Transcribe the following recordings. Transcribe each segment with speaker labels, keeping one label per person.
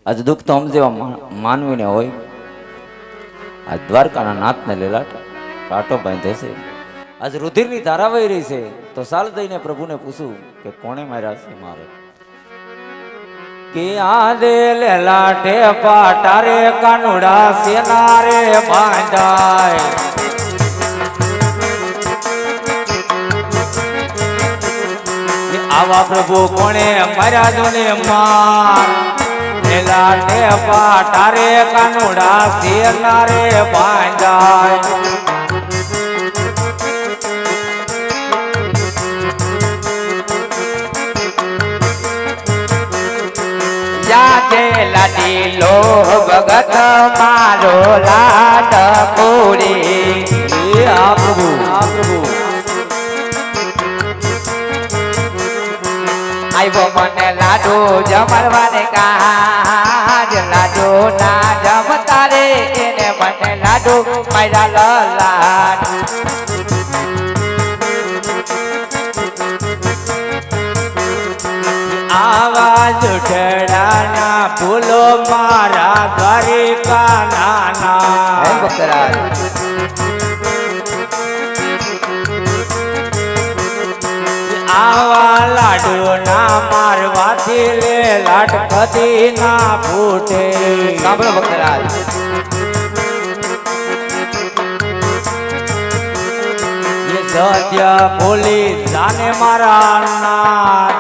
Speaker 1: આજ દુઃખ તો અમ જેવા માનવીને હોય. આ દ્વારકાના નાથને લેલાટ પાટો બાંધ્યો છે. આજ રુધિરની ધારા વહી રહી છે. તો સાલ દઈને પ્રભુને પૂછું કે કોણે માર્યા છે મારે. કે આ દે લેલાટે પાટારે કાનુડા સેનારે બાંધાય. આવા પ્રભુ કોણે માર્યા જોને માર. લેલાટે પાટારે કાનુડા સેનારે બાંધાય.
Speaker 2: લાડી લો ભગત મારો લાડ પૂરી.
Speaker 1: આ પ્રભુ
Speaker 2: આવ્યો મને લાડુ જમરવાને કાજ. લાડુ ના જમતા રે એને મને લાડુ માર્યા લલાટ.
Speaker 1: આવાજ ઠેડાના ફૂલો મારા ઘરે કાનાના. આવા લાડુ ના મારવાથી લે લાટ કદી ના ફૂટે.
Speaker 2: સાંભળો ભક્તરાજ.
Speaker 1: સત્ય બોલી જાને મારા નાર.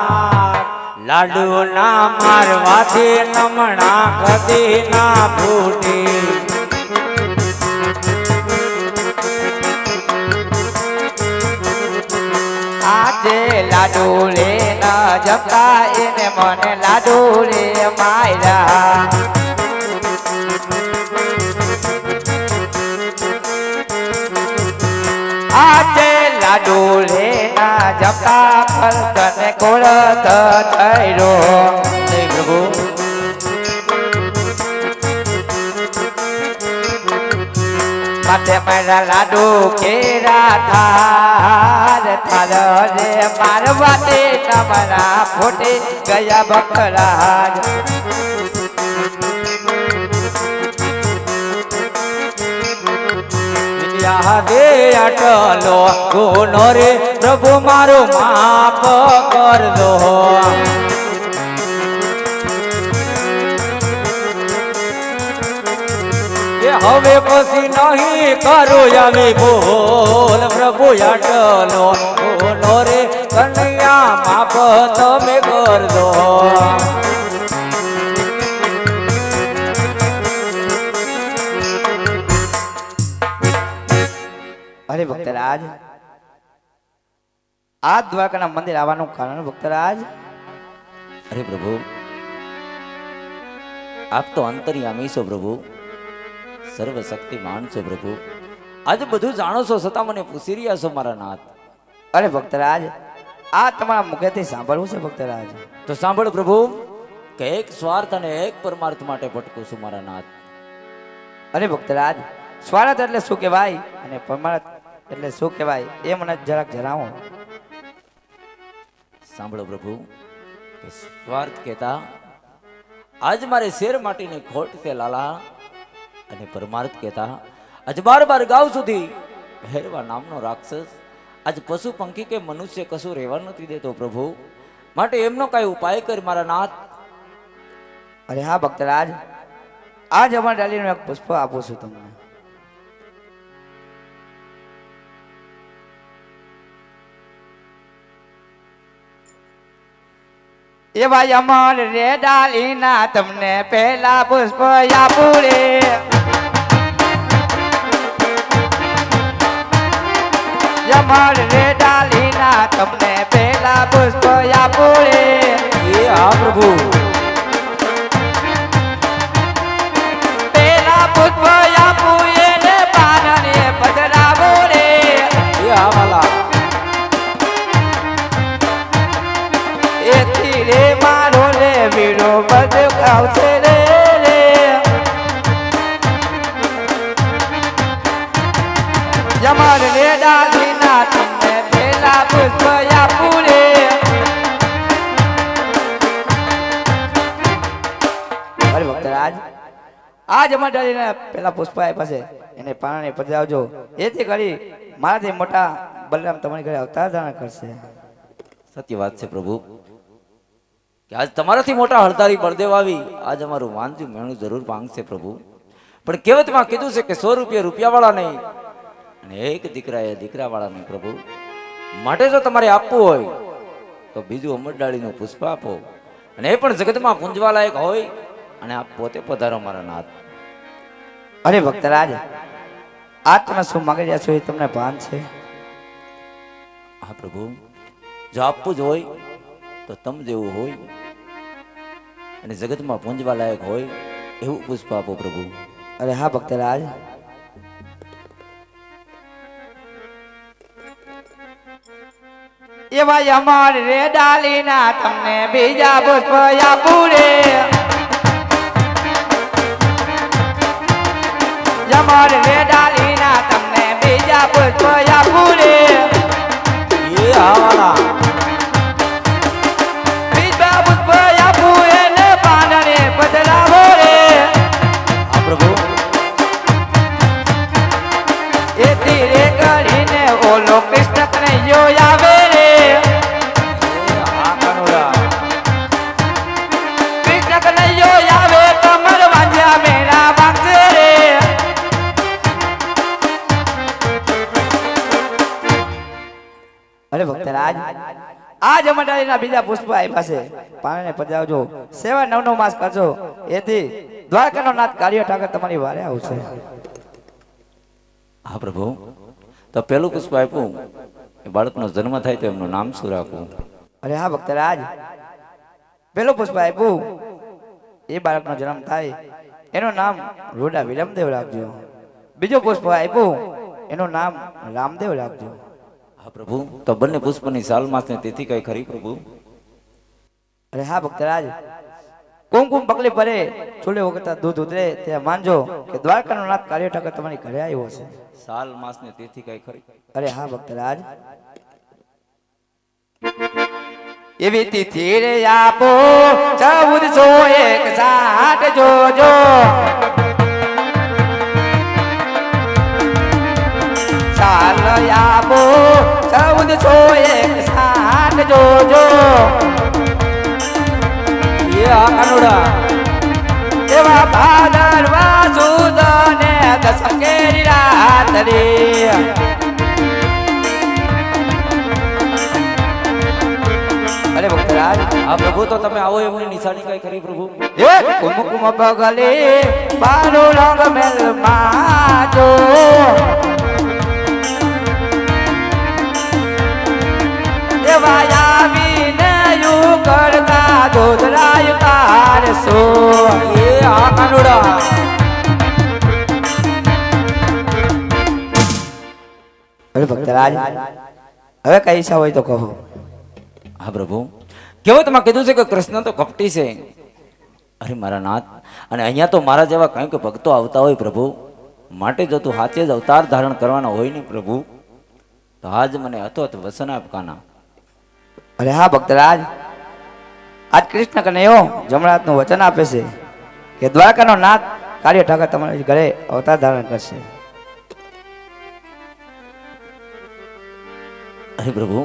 Speaker 1: લાડુ ના મારવાથી નમણા કદી ના ફૂટે.
Speaker 2: આજે લાડુ રે ન જમતા એને મને લાડુ રે માર્યા. આજે લાડુ રે ન જમતા ફરતને કોળત થયો.
Speaker 1: પ્રભુ
Speaker 2: માથે મારા લાડુ કેરા થાર થાર રે મારવાતે તમારા ફોટે ગયા બકરાજ.
Speaker 1: દે અટલો ગુનો રે પ્રભુ મારો માફ કર દો. હવે પછી નહીં કરો આવી બોલ. પ્રભુ અટલો ગુનો રે કનૈયા માફ તમે કર દો.
Speaker 2: અરે ભક્તરાજ, આ દ્વારકાના મંદિર આવવાનું કારણ ભક્તરાજ.
Speaker 1: અરે પ્રભુ આપ તો અંતર્યામી છો પ્રભુ, સર્વશક્તિમાન છો પ્રભુ. આજે બધું જાણો છો છતાં મને પૂછી રહ્યા છો મારા નાથ.
Speaker 2: અરે ભક્તરાજ, આ તમારા મુખેથી સાંભળવું છે ભક્તરાજ.
Speaker 1: તો સાંભળ પ્રભુ કે એક સ્વાર્થ અને એક પરમાર્થ માટે ભટકું છું મારા નાથ.
Speaker 2: અરે ભક્તરાજ, સ્વાર્થ એટલે શું કહેવાય અને પરમાર્થ એટલે શું કહેવાય એ મને જરાક જણાવો.
Speaker 1: સાંભળો પ્રભુ કે સ્વાર્થ કહેતા આજ મારે શેર માટીની ખોટ છે લાલા. અને પરમાર્થ કહેતા આજ બાર ગાવ સુધી ભૈરવા નામનો રાક્ષસ આજ પશુ પંખી કે મનુષ્ય કશું રહેવા નથી દેતો પ્રભુ. માટે એમનો કઈ ઉપાય કર મારા નાથ.
Speaker 2: અરે હા ભક્તરાજ, આજ અમારા ડાલીનું એક પુષ્પ આપું છું તમને. એવા અમર રે ડાલીના તમને પહેલા પુષ્પ આપું રે. અમર રે ડાલીના તમને પહેલા પુષ્પ આપું રે.
Speaker 1: એ હા પ્રભુ.
Speaker 2: પહેલા પુષ્પ આપું એને પાનને પધરાવો રે.
Speaker 1: એ હા વાલા.
Speaker 2: એથી રે મારો રે વીરો બધું આવશે રે. જમર રે ડાલીના તમને પહેલા પુષ્પ આપું રે. અરે ભક્ત રાજ આ જમાદારીને પેલા પુષ્પ આપ્યા છે એને પાણાને પધરાવજો એથી કરી મારાથી મોટા બલરામ તમારી ઘરે અવતાર ધારણ કરશે.
Speaker 1: સત્ય વાત છે પ્રભુ કે આજ તમારાથી મોટા હળદારી બળદેવ આવી આજ અમારું વાંચ્યું મેણું જરૂર માંગશે પ્રભુ. પણ કહેવતમાં કીધું છે કે 100 રૂપિયા રૂપિયાવાળા નહીં અને એક દીકરા એ દીકરાવાળા નહીં પ્રભુ. માટે જો તમારે આપવું હોય તો બીજું અમરડાળીનું પુષ્પ આપો અને એ પણ જગતમાં પૂંજવા લાયક હોય અને આપ પોતે પધારો મારા નાથ.
Speaker 2: અરે ભક્તરાજ આજ તમે શું માગી રહ્યા છો એ તમને ભાન છે?
Speaker 1: હા પ્રભુ, જો આપવું જ હોય તો તમ જેવું હોય અને જગતમાં પૂંજવા લાયક હોય એવું પુષ્પ આપો પ્રભુ.
Speaker 2: અરે હા ભક્તરાજ એવા યમર રે ડાલીના તમને બીજા પુષ્પ આપું રે. યમર રે ડાલીના તમને બીજા પુષ્પ આપું રે.
Speaker 1: એ આવાલા
Speaker 2: બીજા પુષ્પ આપું એને પાનને પધરાવો રે.
Speaker 1: હા પ્રભુ,
Speaker 2: એ ધીરે કરીને ઓલો કૃષ્ણ કનૈયો આવે રે.
Speaker 1: આ કાનુડા
Speaker 2: કૃષ્ણ કનૈયો આવે કમર વાંજ્યા મેરા વાગશે રે. અરે ભક્તરાજ આ જમડાલીના બીજા પુષ્પ આપ્યા છે પાણીને પધરાવજો. 7-9 માસ કરજો એથી દ્વારકાનો નાથ કાળિયો ઠાકર તમારી વારે આવશે.
Speaker 1: હા પ્રભુ, તો પેલું પુષ્પ આપ્યું એ બાળકનો જન્મ થાય તો એમનું નામ શું રાખવું?
Speaker 2: અરે હા ભક્તરાજ પેલું પુષ્પ આપ્યું એ બાળકનો જન્મ થાય એનું નામ રૂડા વિરમદેવ રાખજો. બીજું પુષ્પ આપ્યું એનું નામ રામદેવ રાખજો.
Speaker 1: હા પ્રભુ, તો બંને પુષ્પની સાલ માસની તિથિ કઈ ખરી પ્રભુ?
Speaker 2: અરે હા ભક્તરાજ કુમકુમ પકલી પડે ચૂલે વખત દૂધ ઉતરે ત્યાં માનજો કે દ્વારકાનો નાથ કાળિયો ઠાકર તમારી ઘરે આવ્યો છે.
Speaker 1: સાલ માસની તિથિ કઈ ખરી?
Speaker 2: અરે હા ભક્તરાજ એવી તિથિ રે આપો 1461 જોજો. સાલ આપો 1461 જોજો.
Speaker 1: એ આ કાનુડા
Speaker 2: એવા ભાદરવા સુદ ને દસમ કેરી રાત રે. અરે ભક્તરાજ
Speaker 1: હા પ્રભુ, તો તમે આવો એમની નિશાની કઈ ખરી પ્રભુ?
Speaker 2: એ કુમકુમ પગલે બાનો રંગ મેલ માજો. એવા આવીને યુ કરતા દોધરાય તારસો.
Speaker 1: એ આ કાનુડા
Speaker 2: અરે ભક્તરાજ હવે કઈ ઈચ્છા હોય તો કહો.
Speaker 1: હા પ્રભુ, કહેવતમાં કીધું છે કે કૃષ્ણ તો કપટી છે. અરે મારા નાથ, અને અહીંયા તો મારા જેવા કંઈક ભક્તો આવતા હોય પ્રભુ. માટે જો તું સાચે જ અવતાર ધારણ કરવાના હોય ને પ્રભુ તો આજ મને હતો વસન આપ કાના.
Speaker 2: અરે હા ભક્તરાજ આજ કૃષ્ણ કનૈયો જમણાતનું વચન આપે છે કે દ્વારકાનો નાથ કાળિયો ઠાકર તમારી ઘરે અવતાર ધારણ કરશે.
Speaker 1: અરે પ્રભુ,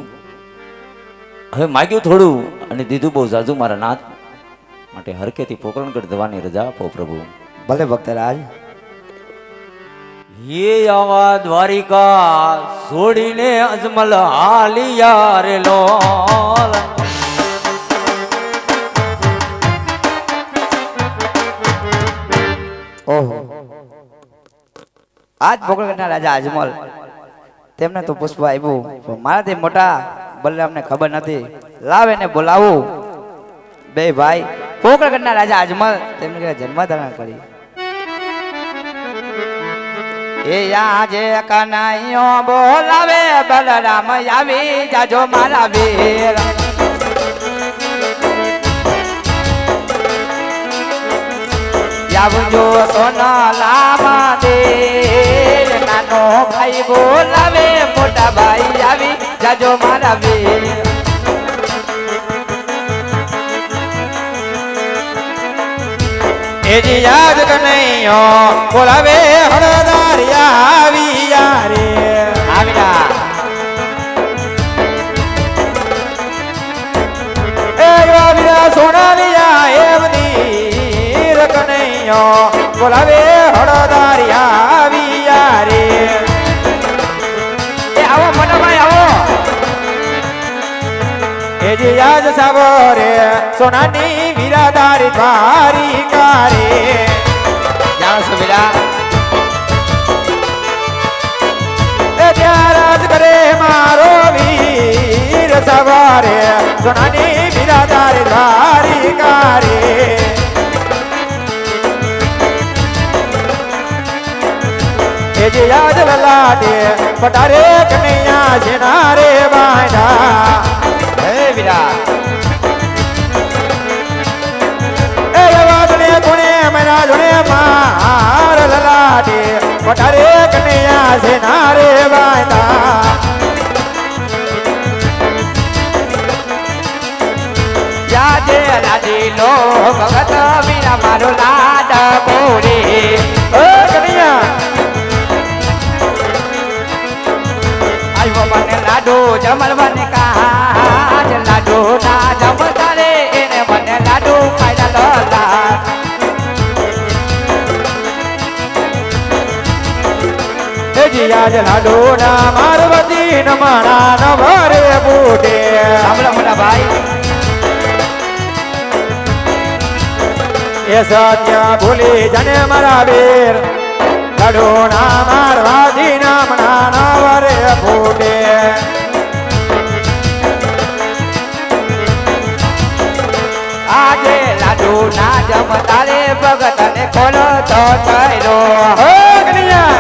Speaker 1: હવે માગ્યું થોડું અને દીધું બહુ જાજુ મારા નાથ. માટે હરકેથી પોકરણગઢ જવાની રજા આપો પ્રભુ.
Speaker 2: ભલે ભક્તરાજ.
Speaker 1: ये आवा द्वारिका छोड़ीने अजमल हालिया रे लोल.
Speaker 2: ઓહો આજ પોકરણગઢના રાજા અજમલ તેમને તો પુષ્પ આપ્યું પણ મારાથી મોટા બલરામને ખબર નથી. લાવ એને બોલાવું. બે ભાઈ પોકરણગઢના રાજા અજમલ તેમને ઘરે જન્મ ધારણ કરી. એ આજે કનૈયો બોલાવે બલરામ આવી જાજો મારા વીર. આવજો સોનાલા દેર. નાનો ભાઈ બોલાવે મોટા ભાઈ આવી જાજો મારા વીર. એ
Speaker 3: એ જી યાદ કનૈયો બોલાવે હળદારિયા આવ્યા રે
Speaker 2: આવ્યા
Speaker 3: એ આવ્યા સોનાલિયા એવની કનૈયો બોલાવે હળદારિયા આવ્યા રે
Speaker 2: એ આવો મોટા ભાઈ આવો
Speaker 3: એ જી યાદ સાવરે સોનાની વીરાદારી દ્વારિકા રે
Speaker 2: જાણો છો વીરા
Speaker 3: એ ત્યાં રાજ કરે મારો વીર સવારે સોનાની વીરાદારી દ્વારિકા રે એ જે યાદ લલાટે પટારે કનૈયા જેના રે બાંધા
Speaker 2: હે વીરા
Speaker 3: એ વાદળે કોણે મના જોડે માર લલાટે પટારે કનૈયા જેના રે બાંધા
Speaker 2: યાદે લાડી લો ભગત વીરા મારો લાડ બોરે
Speaker 3: ઓ કનૈયા
Speaker 2: આવ્યો મને લાડુ જમલ મને કાજ લાડુ ના જમતા રે એને મને લાડુ ખાયલા લલા
Speaker 3: એજી યાદ લાડો ના મારવતી નમણા નવરે બુટે
Speaker 2: સાંભળો મોટા ભાઈ
Speaker 3: એ સત્ય ભૂલી જને મારા વીર લાડો ના મારવાતી નમણા નવરે બુટે
Speaker 2: આજે લાડુ ના જમતા રે ભગત ને ખોલો તો થયો
Speaker 3: ઓ કનૈયા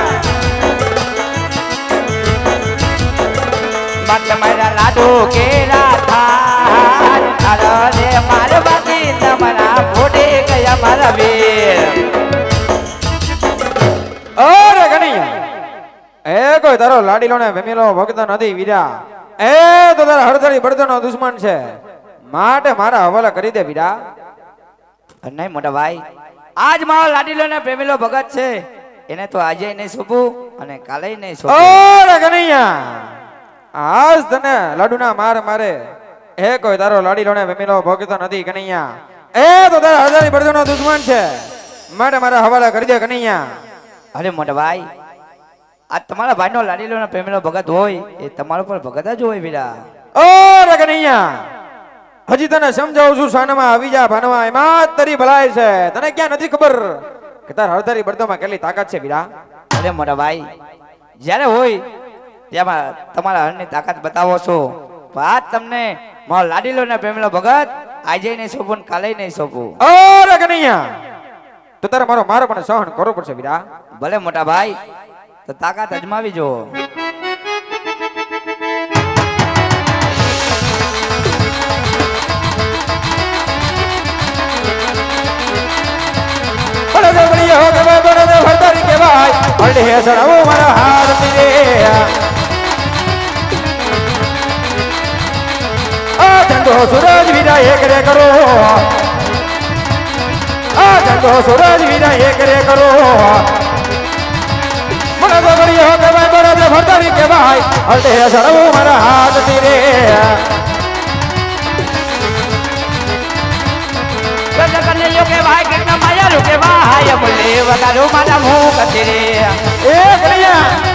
Speaker 2: મત મારા લાડુ કેરા થાર તારા રે માર બાકી તમારા ફોડે ગયા મારા વીર
Speaker 3: અરે કનૈયા એ કોઈ તારો લાડીલો ને વેમેલો ભક્ત નથી વીરા એ તો તારા હળદરી બળદનો દુશ્મન છે માટે મારા હવાલા કરી દે વીરા
Speaker 2: નહીં મોટા ભાઈ આજ મારો લાડીલો ને પ્રેમીલો ભગત છે એને તો આજે નહીં સોંપું અને કાલે નહીં સોંપું
Speaker 3: ઓરે કનૈયા આજ તને લાડુના માર મારે એ કોઈ તારો લાડીલો ને વેમેલો ભક્ત નથી કનૈયા એ તો તારા હળદરી બળદનો દુશ્મન છે માટે મારા હવાલા કરી દે કનૈયા
Speaker 2: અરે મોટા ભાઈ આ તમારા ભાઈનો લાડીલો ને પ્રેમીલો ભગત હોય એ તમારો પર ભગત જ હોય વીરા
Speaker 3: ઓરે કનૈયા હજી તને સમજાવું છું સાનામાં આવી જા ભાનવા એમાં તરી ભલાય છે તને ક્યાં નથી ખબર કે તાર હળદરી બળદોમાં કેટલી તાકાત છે વીરા
Speaker 2: અરે મોટા ભાઈ જ્યારે હોય તેમાં તમારા હળની તાકાત બતાવો છો વાત તમને મારો લાડીલો ને પ્રેમીલો ભગત આજે નહીં સોંપું ને કાલે નહીં સોંપું
Speaker 3: ઓરે કનૈયા તો તારે મારો મારો પણ સહન કરવો પડશે વીરા
Speaker 2: ભલે મોટા ભાઈ તો તાકાત અજમાવી જો
Speaker 3: બળદ બળિયો હો કે બળદ હળદરી કે ભાઈ હળદે સરાવો મારા હાર રે આ ચંદો સૂરજ વીરા એક રે કરો આ ચંદો સૂરજ વીરા એક રે કરો બળદ બળિયો હો કે બળદ હળદરી કે ભાઈ હળદે સરાવો મારા હાથ રે
Speaker 2: કરને યો કે ભાઈ કેટલા માયા લો કે ભાઈ બોલે વગાડો મારા મુખ કરે
Speaker 3: એ કનૈયા